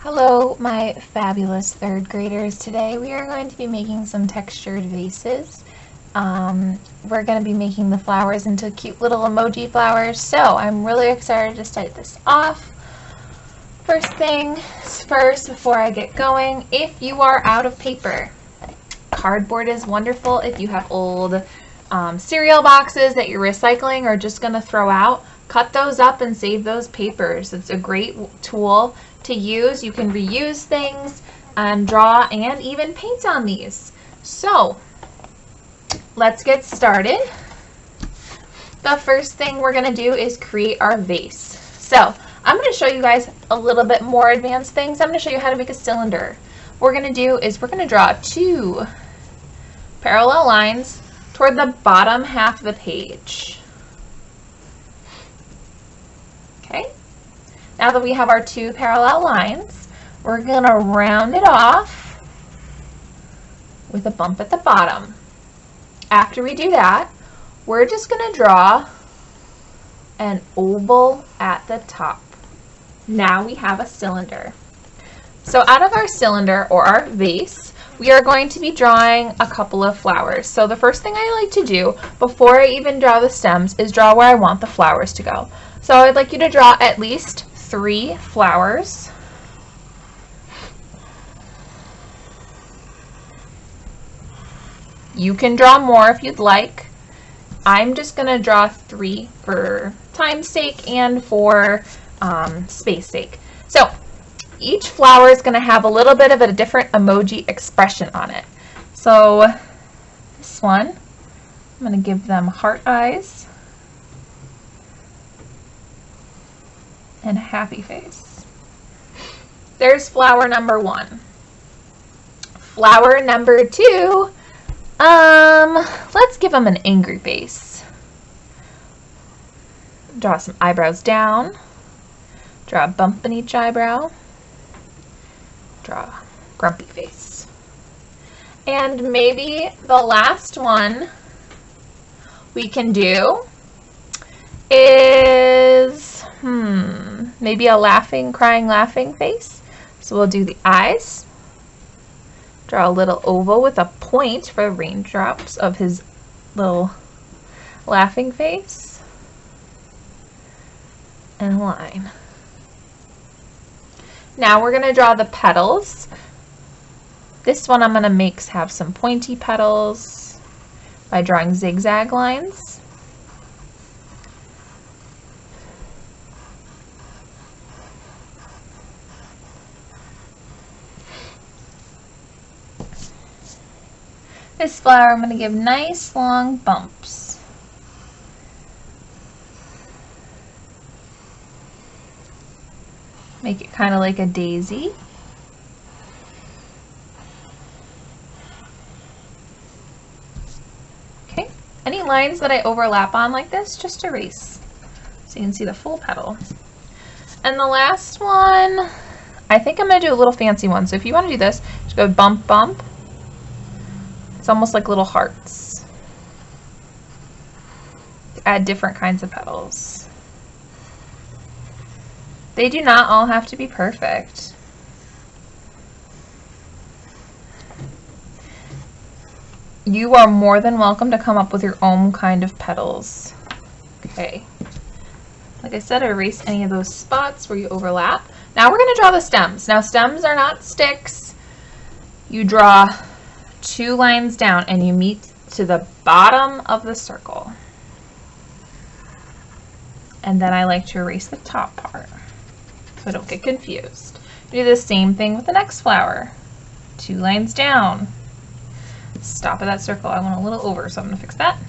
Hello, my fabulous third graders. Today we are going to be making some textured vases. We're going to be making the flowers into cute little emoji flowers, so I'm really excited to start this off. First things first, before I get going, if you are out of paper, cardboard is wonderful. If you have old cereal boxes that you're recycling or just going to throw out, cut those up and save those papers. It's a great tool to use. You can reuse things and draw and even paint on these. So let's get started. The first thing we're going to do is create our vase. So I'm going to show you guys a little bit more advanced things. I'm going to show you how to make a cylinder. What we're going to do is we're going to draw 2 parallel lines toward the bottom half of the page. Okay, now that we have our 2 parallel lines, we're going to round it off with a bump at the bottom. After we do that, we're just going to draw an oval at the top. Now we have a cylinder. So out of our cylinder or our vase, we are going to be drawing a couple of flowers. So the first thing I like to do before I even draw the stems is draw where I want the flowers to go. So I'd like you to draw at least 3 flowers. You can draw more if you'd like. I'm just going to draw 3 for time's sake and for space sake. So each flower is going to have a little bit of a different emoji expression on it. So this one, I'm going to give them heart eyes and a happy face. There's flower number 1. Flower number 2, let's give them an angry face. Draw some eyebrows down. Draw a bump in each eyebrow. Draw a grumpy face. And maybe the last one we can do is maybe a laughing, crying, laughing face. So we'll do the eyes. Draw a little oval with a point for raindrops of his little laughing face. And a line. Now we're going to draw the petals. This one I'm going to have some pointy petals by drawing zigzag lines. This flower I'm going to give nice long bumps. Make it kind of like a daisy. Okay, any lines that I overlap on like this, just erase so you can see the full petal. And the last one, I think I'm going to do a little fancy one. So if you want to do this, just go bump, bump. It's almost like little hearts. Add different kinds of petals. They do not all have to be perfect. You are more than welcome to come up with your own kind of petals. Okay. Like I said, erase any of those spots where you overlap. Now we're going to draw the stems. Now stems are not sticks. You draw 2 lines down and you meet to the bottom of the circle. And then I like to erase the top part so I don't get confused. Do the same thing with the next flower. 2 lines down. Stop at that circle. I went a little over, so I'm going to fix that.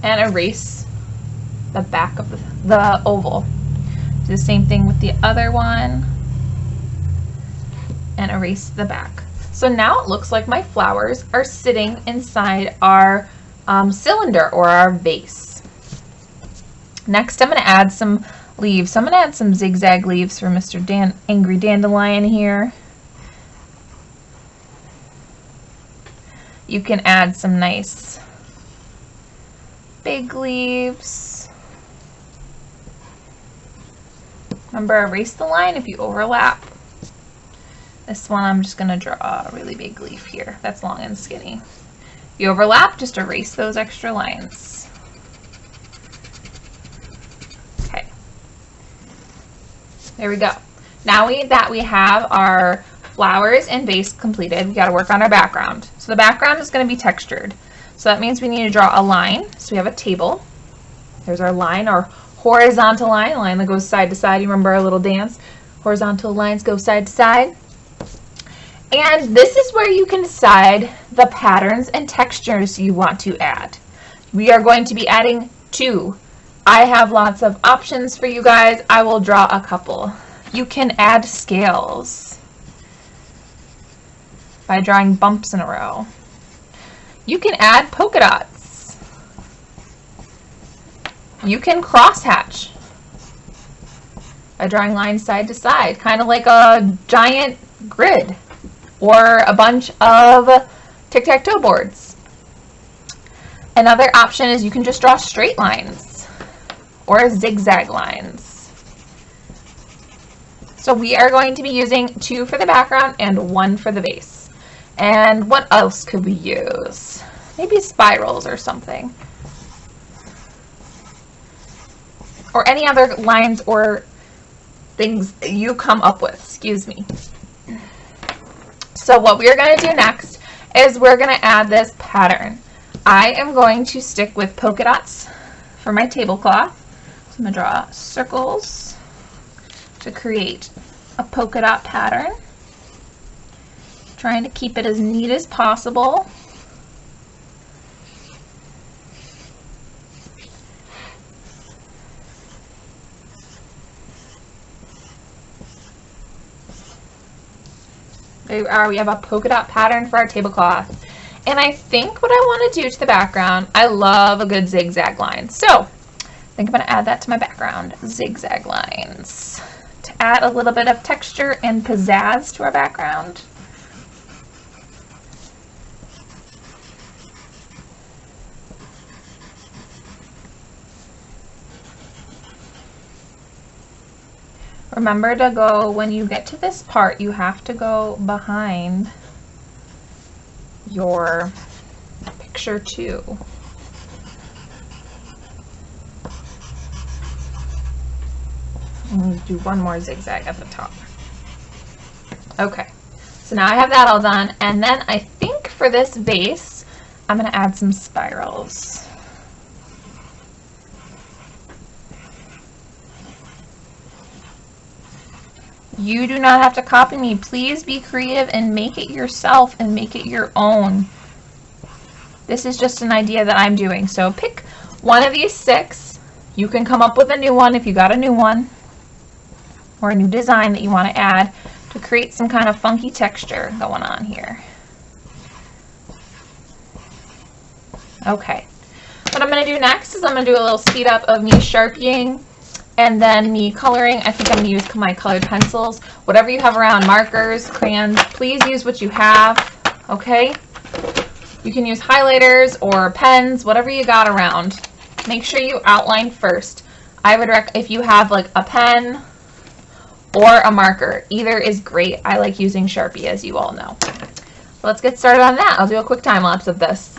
And erase the back of the oval. Do the same thing with the other one. And erase the back. So now it looks like my flowers are sitting inside our cylinder or our vase. Next, I'm going to add some leaves. I'm going to add some zigzag leaves for Mr. Angry Dandelion here. You can add some nice big leaves. Remember, erase the line if you overlap. This one I'm just going to draw a really big leaf here that's long and skinny. If you overlap, just erase those extra lines. Okay. There we go. Now that we have our flowers and vase completed, we got to work on our background. So the background is going to be textured. So that means we need to draw a line. So we have a table. There's our line, our horizontal line, a line that goes side to side. You remember our little dance? Horizontal lines go side to side. And this is where you can decide the patterns and textures you want to add. We are going to be adding 2. I have lots of options for you guys. I will draw a couple. You can add scales by drawing bumps in a row. You can add polka dots. You can crosshatch by drawing lines side to side, kind of like a giant grid or a bunch of tic-tac-toe boards. Another option is you can just draw straight lines or zigzag lines. So we are going to be using 2 for the background and 1 for the base. And what else could we use? Maybe spirals or something. Or any other lines or things you come up with, excuse me. So what we're going to do next is we're going to add this pattern. I am going to stick with polka dots for my tablecloth. So I'm going to draw circles to create a polka dot pattern. Trying to keep it as neat as possible. There we are. We have a polka dot pattern for our tablecloth. And I think what I want to do to the background, I love a good zigzag line. So I think I'm going to add that to my background. Zigzag lines. To add a little bit of texture and pizzazz to our background. Remember to go, when you get to this part, you have to go behind your picture too. And do one more zigzag at the top. Okay, so now I have that all done, and then I think for this base, I'm going to add some spirals. You do not have to copy me. Please be creative and make it yourself and make it your own. This is just an idea that I'm doing. So pick one of these 6. You can come up with a new one if you got a new one or a new design that you want to add to create some kind of funky texture going on here. Okay. What I'm going to do next is I'm going to do a little speed up of me Sharpieing. And then me coloring. I think I'm going to use my colored pencils. Whatever you have around, markers, crayons, please use what you have, okay? You can use highlighters or pens, whatever you got around. Make sure you outline first. I would recommend if you have like a pen or a marker. Either is great. I like using Sharpie, as you all know. Let's get started on that. I'll do a quick time lapse of this.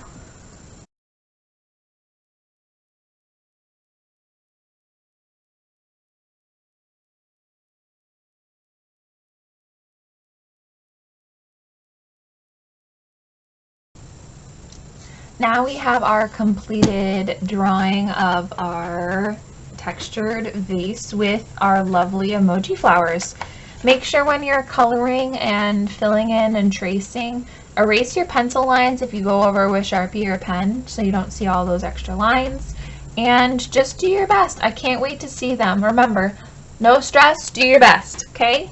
Now we have our completed drawing of our textured vase with our lovely emoji flowers. Make sure when you're coloring and filling in and tracing, erase your pencil lines if you go over with Sharpie or pen so you don't see all those extra lines. And just do your best. I can't wait to see them. Remember, no stress, do your best, okay?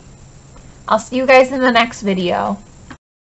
I'll see you guys in the next video.